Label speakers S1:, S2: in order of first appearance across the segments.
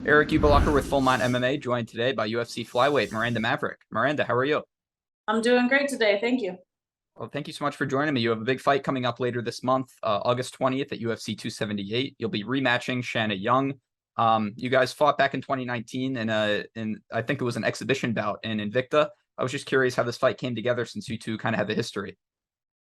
S1: Erik with Full Mount MMA, joined today by UFC flyweight Miranda Maverick. Miranda, how are you?
S2: I'm doing great today. Thank you.
S1: Well, thank you so much for joining me. You have a big fight coming up later this month, August 20th at UFC 278. You'll be rematching Shanna Young. You guys fought back in 2019 in I think it was an exhibition bout in Invicta. I was just curious how this fight came together since you two kind of have a history.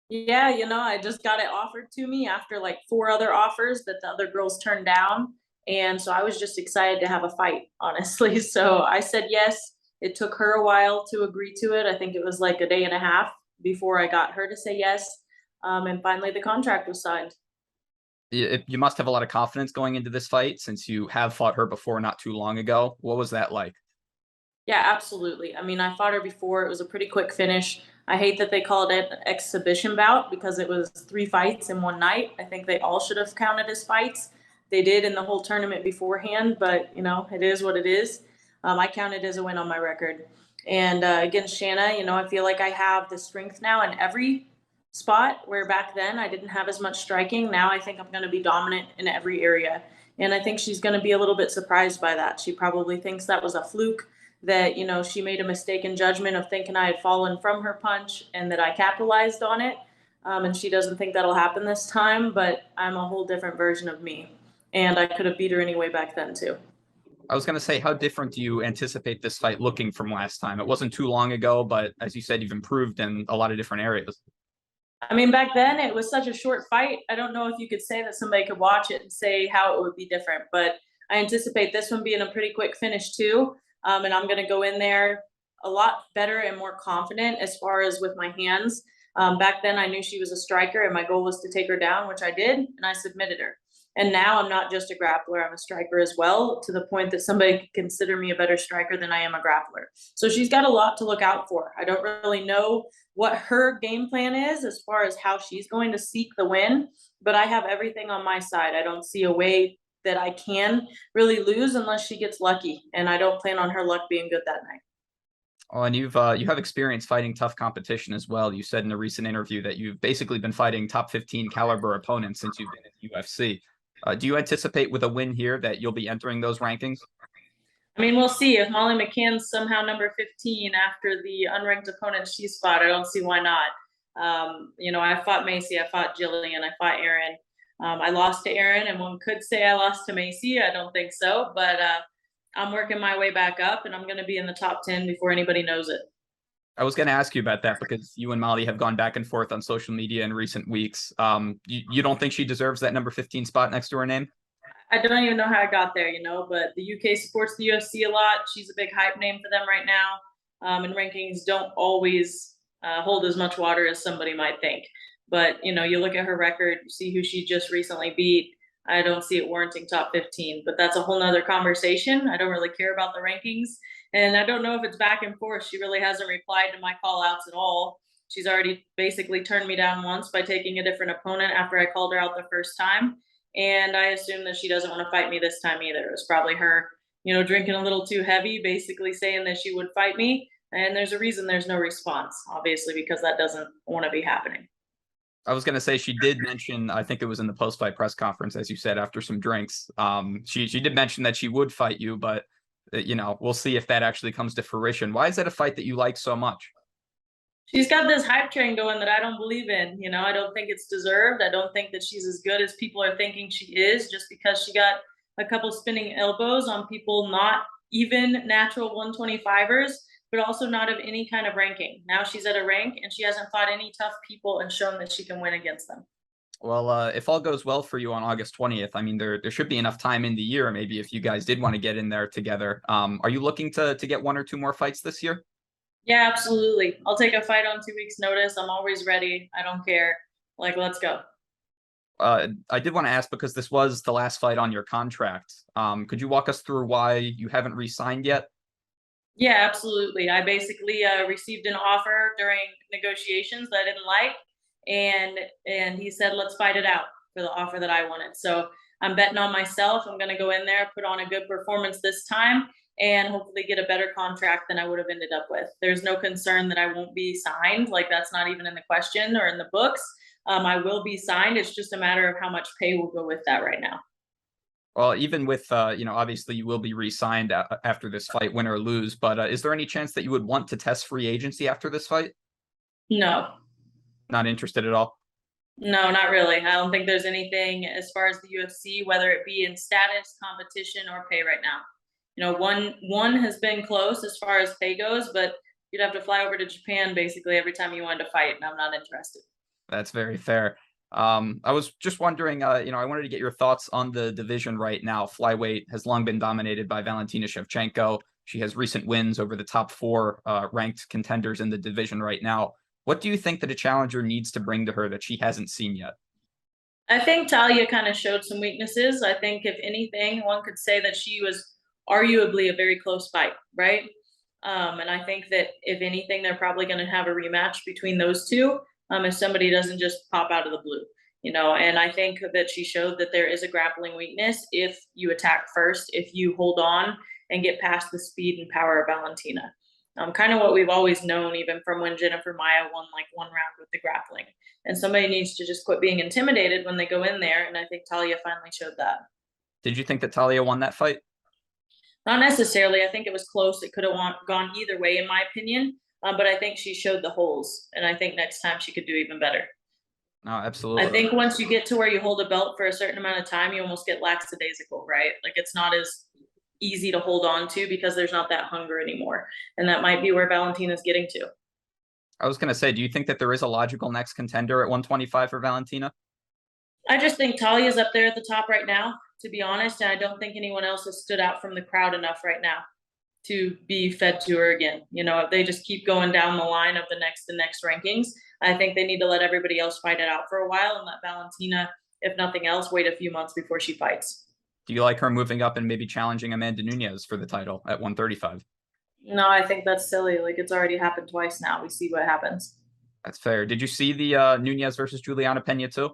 S2: Yeah, I just got it offered to me after like four other offers that the other girls turned down. And so I was just excited to have a fight, honestly. So I said yes. It took her a while to agree to it. I think it was like a day and a half before I got her to say yes. And finally, the contract was signed.
S1: You must have a lot of confidence going into this fight since you have fought her before not too long ago. What was that like?
S2: Yeah, absolutely. I mean, I fought her before. It was a pretty quick finish. I hate that they called it an exhibition bout because it was three fights in one night. I think they all should have counted as fights. They did in the whole tournament beforehand, but it is what it is. I count it as a win on my record. And against Shanna, I feel like I have the strength now in every spot where back then I didn't have as much striking. Now I think I'm going to be dominant in every area. And I think she's going to be a little bit surprised by that. She probably thinks that was a fluke, that she made a mistaken judgment of thinking I had fallen from her punch and that I capitalized on it. And she doesn't think that'll happen this time, but I'm a whole different version of me, and I could have beat her anyway back then too.
S1: I was going to say, how different do you anticipate this fight looking from last time? It wasn't too long ago, but as you said, you've improved in a lot of different areas.
S2: I mean, back then it was such a short fight. I don't know if you could say that somebody could watch it and say how it would be different, but I anticipate this one being a pretty quick finish too. And I'm going to go in there a lot better and more confident as far as with my hands. Back then, I knew she was a striker, and my goal was to take her down, which I did, and I submitted her. And now I'm not just a grappler, I'm a striker as well, to the point that somebody could consider me a better striker than I am a grappler. So she's got a lot to look out for. I don't really know what her game plan is as far as how she's going to seek the win, but I have everything on my side. I don't see a way that I can really lose unless she gets lucky, and I don't plan on her luck being good that night.
S1: Oh, and you have experience fighting tough competition as well. You said in a recent interview that you've basically been fighting top 15 caliber opponents since you've been in the UFC. Do you anticipate with a win here that you'll be entering those rankings?
S2: I mean, we'll see. If Molly McCann's somehow number 15 after the unranked opponents she's fought, I don't see why not. I fought Macy, I fought Jillian, I fought Erin. I lost to Erin, and one could say I lost to Macy. I don't think so, but I'm working my way back up, and I'm going to be in the top 10 before anybody knows it.
S1: I was going to ask you about that because you and Molly have gone back and forth on social media in recent weeks. You don't think she deserves that number 15 spot next to her name?
S2: I don't even know how I got there, but the UK supports the UFC a lot. She's a big hype name for them right now. And rankings don't always hold as much water as somebody might think. But, you look at her record, see who she just recently beat. I don't see it warranting top 15, but that's a whole nother conversation. I don't really care about the rankings. And I don't know if it's back and forth. She really hasn't replied to my call outs at all. She's already basically turned me down once by taking a different opponent after I called her out the first time. And I assume that she doesn't want to fight me this time either. It was probably her, drinking a little too heavy, basically saying that she would fight me. And there's a reason there's no response, obviously, because that doesn't want to be happening.
S1: I was going to say she did mention, I think it was in the post-fight press conference, as you said, after some drinks. She did mention that she would fight you, but we'll see if that actually comes to fruition. Why is that a fight that you like so much?
S2: She's got this hype train going that I don't believe in. I don't think it's deserved. I don't think that she's as good as people are thinking she is, just because she got a couple spinning elbows on people not even natural 125ers, but also not of any kind of ranking. Now she's at a rank, and she hasn't fought any tough people and shown that she can win against them.
S1: Well, if all goes well for you on August 20th, I mean, there should be enough time in the year, maybe if you guys did want to get in there together. Are you looking to get one or two more fights this year?
S2: Yeah, absolutely. I'll take a fight on 2 weeks' notice. I'm always ready. I don't care. Like, let's go.
S1: I did want to ask, because this was the last fight on your contract. Could you walk us through why you haven't re-signed yet?
S2: Yeah, absolutely. I basically received an offer during negotiations that I didn't like, and he said, let's fight it out for the offer that I wanted. So I'm betting on myself. I'm going to go in there, put on a good performance this time, and hopefully get a better contract than I would have ended up with. There's no concern that I won't be signed. Like, that's not even in the question or in the books. I will be signed. It's just a matter of how much pay will go with that right now.
S1: Well, even with, obviously you will be re-signed after this fight, win or lose, but is there any chance that you would want to test free agency after this fight?
S2: No,
S1: Not interested at all?
S2: no, not really. I don't think there's anything as far as the UFC, whether it be in status, competition, or pay right now. One has been close as far as pay goes, but you'd have to fly over to Japan basically every time you wanted to fight, and I'm not interested.
S1: That's very fair. I was just wondering, I wanted to get your thoughts on the division right now. Flyweight has long been dominated by Valentina Shevchenko. She has recent wins over the top four ranked contenders in the division right now. What do you think that a challenger needs to bring to her that she hasn't seen yet?
S2: I think Talia kind of showed some weaknesses. I think if anything, one could say that she was arguably a very close fight, right? And I think that if anything, they're probably going to have a rematch between those two if somebody doesn't just pop out of the blue, And I think that she showed that there is a grappling weakness if you attack first, if you hold on and get past the speed and power of Valentina. Kind of what we've always known, even from when Jennifer Maia won like one round with the grappling. And somebody needs to just quit being intimidated when they go in there. And I think Talia finally showed that.
S1: Did you think that Talia won that fight?
S2: Not necessarily. I think it was close. It could have gone either way, in my opinion. But I think she showed the holes. And I think next time she could do even better.
S1: No, absolutely.
S2: I think once you get to where you hold a belt for a certain amount of time, you almost get lackadaisical, right? Like it's not as easy to hold on to because there's not that hunger anymore. And that might be where Valentina's getting to.
S1: I was going to say, do you think that there is a logical next contender at 125 for Valentina?
S2: I just think Talia's up there at the top right now, to be honest. And I don't think anyone else has stood out from the crowd enough right now to be fed to her again. If they just keep going down the line of the next rankings, I think they need to let everybody else fight it out for a while and let Valentina, if nothing else, wait a few months before she fights.
S1: Do you like her moving up and maybe challenging Amanda Nunes for the title at 135?
S2: No, I think that's silly. Like it's already happened twice now. We see what happens.
S1: That's fair. Did you see the Nunes versus Julianna Pena too?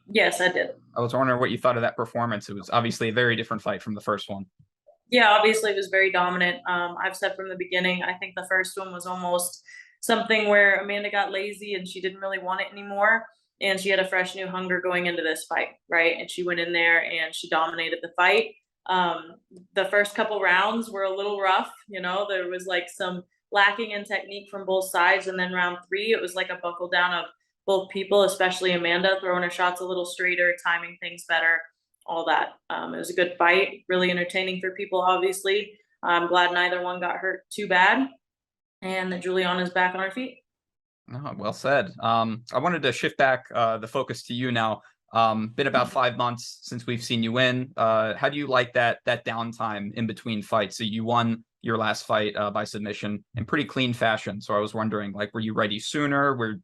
S2: Yes, I did.
S1: I was wondering what you thought of that performance. It was obviously a very different fight from the first one.
S2: Yeah, obviously it was very dominant. I've said from the beginning, I think the first one was almost something where Amanda got lazy and she didn't really want it anymore. And she had a fresh new hunger going into this fight, right? And she went in there and she dominated the fight. The first couple rounds were a little rough, there was like some lacking in technique from both sides. And then round 3, it was like a buckle down of both people, especially Amanda, throwing her shots a little straighter, timing things better, all that. It was a good fight, really entertaining for people, obviously. I'm glad neither one got hurt too bad and that Julianna's back on her feet.
S1: Oh, well said. I wanted to shift back the focus to you now. Been about 5 months since we've seen you win. How do you like that downtime in between fights? So you won your last fight by submission in pretty clean fashion. So I was wondering, like, were you ready sooner? Or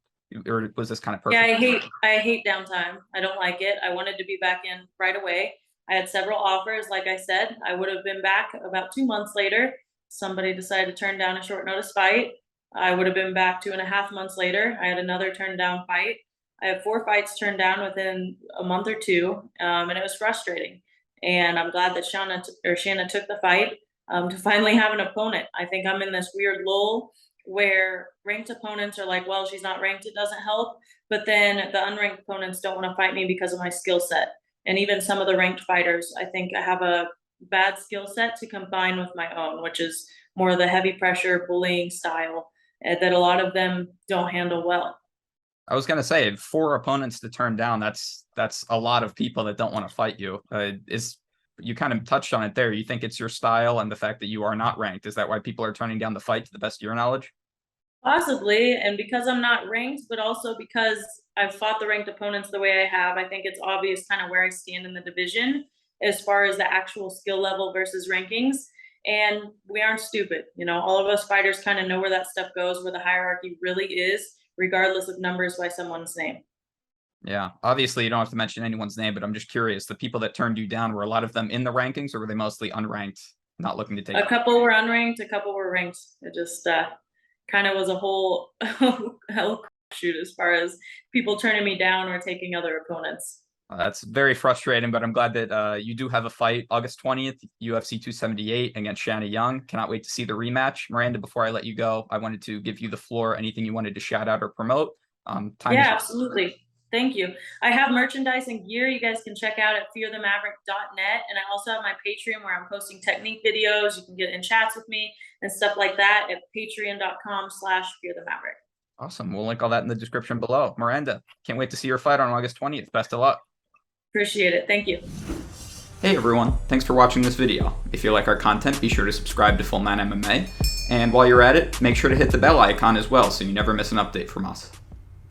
S1: was this kind of perfect?
S2: Yeah, I hate downtime. I don't like it. I wanted to be back in right away. I had several offers. Like I said, I would have been back about 2 months later. Somebody decided to turn down a short notice fight. I would have been back 2.5 months later. I had another turned down fight. I have 4 fights turned down within a month or two, and it was frustrating. And I'm glad that Shanna took the fight to finally have an opponent. I think I'm in this weird lull where ranked opponents are like, well, she's not ranked, it doesn't help. But then the unranked opponents don't want to fight me because of my skill set. And even some of the ranked fighters, I think I have a bad skill set to combine with my own, which is more of the heavy pressure bullying style that a lot of them don't handle well.
S1: I was gonna say 4 opponents to turn down. That's a lot of people that don't want to fight you. You kind of touched on it there. You think it's your style and the fact that you are not ranked. Is that why people are turning down the fight to the best of your knowledge?
S2: Possibly, and because I'm not ranked, but also because I've fought the ranked opponents the way I have, I think it's obvious kind of where I stand in the division as far as the actual skill level versus rankings. And we aren't stupid. All of us fighters kind of know where that stuff goes, where the hierarchy really is, regardless of numbers by someone's name.
S1: Yeah, obviously you don't have to mention anyone's name, but I'm just curious, the people that turned you down, were a lot of them in the rankings or were they mostly unranked, not looking to take
S2: A couple were unranked, a couple were ranked. It just kind of was a whole hell shoot as far as people turning me down or taking other opponents.
S1: That's very frustrating, but I'm glad that you do have a fight August 20th, UFC 278 against Shanna Young. Cannot wait to see the rematch. Miranda, before I let you go, I wanted to give you the floor. Anything you wanted to shout out or promote?
S2: Yeah, absolutely. Thank you. I have merchandise and gear you guys can check out at fearthemaverick.net. And I also have my Patreon where I'm posting technique videos. You can get in chats with me and stuff like that at patreon.com/fearthemaverick.
S1: Awesome. We'll link all that in the description below. Miranda, can't wait to see your fight on August 20th. Best of luck.
S2: Appreciate it. Thank you.
S1: Hey everyone, thanks for watching this video. If you like our content, be sure to subscribe to Full Man MMA. And while you're at it, make sure to hit the bell icon as well so you never miss an update from us.